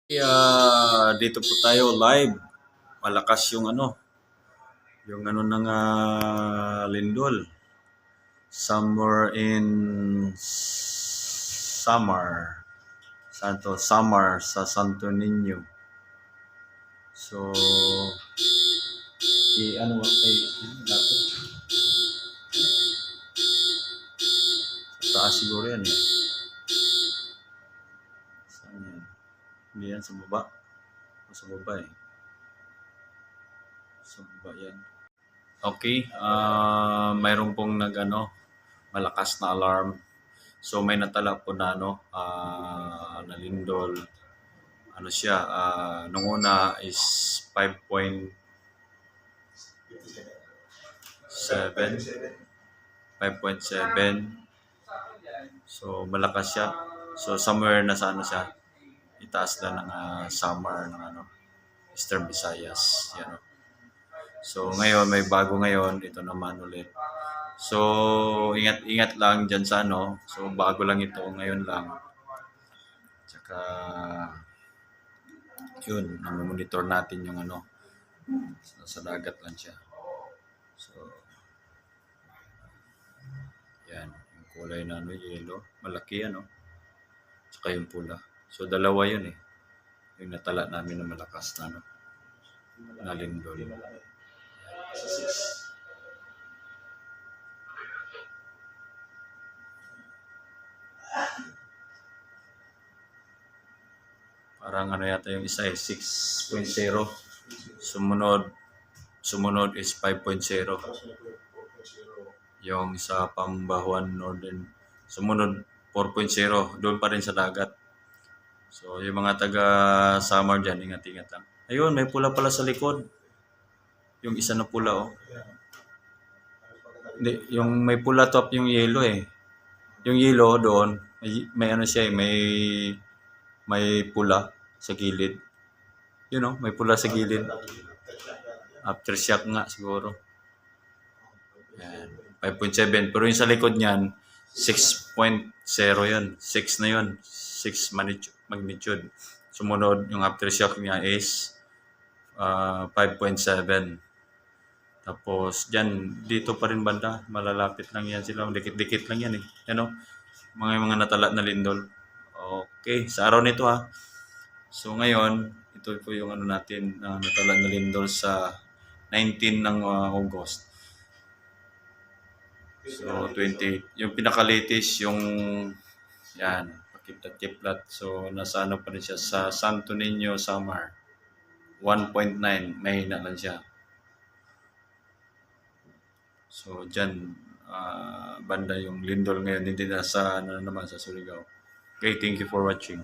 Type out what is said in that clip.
Dito po tayo live. Malakas yung ano ng lindol. Somewhere in Samar sa Santo Niño. So, lapit. Sa taas siguro yan eh. Saan yan? Hindi yan sa baba. Sa baba eh. Sa baba yan. Okay, mayroon pong malakas na alarm. So may natala po na na lindol. Ano siya, nung una is 5.7. So malakas siya. So somewhere na sa siya, itaas na ng Samar ng Eastern Visayas. Yan. So ngayon, may bago ngayon. Ito naman ulit. So ingat-ingat lang dyan sa So bago lang ito. Ngayon lang. Tsaka yun, monitor natin yung sa dagat lang siya. So yan, yung kulay na yellow. Malaki Tsaka yung pula. So dalawa yun eh. Yung natala namin na malakas na lindol. Parang yata yung isa 6.0. Sumunod is 5.0. Yung sa Pambahuan Northern. Sumunod 4.0. Doon pa rin sa dagat. So yung mga taga Samar dyan, ingat-ingat lang. Ayun, may pula pala sa likod. Yung isa na pula Hindi, yung may pula top yung yellow eh. Yung yellow doon, may siya eh, may pula sa gilid. May pula sa gilid. Aftershock nga siguro. Yan. 5.7. Pero yung sa likod niyan, 6.0 yun. 6 na yun. 6 magnitude. Sumunod, yung aftershock niya is 5.7. Tapos, dito pa rin banda. Malalapit lang yan sila. Dikit-dikit lang yan eh. Mga natala na lindol. Okay, sa araw nito So ngayon, ito po yung natin natala na lindol sa 19 ng August. So 20, yung pinaka-latest yung yan, pakiplat-kiplat. So nasa pa rin siya sa Santo Niño, Samar. 1.9, mahina lang siya. So dyan, banda yung lindol ngayon, hindi na sa naman sa Surigao. Okay, thank you for watching.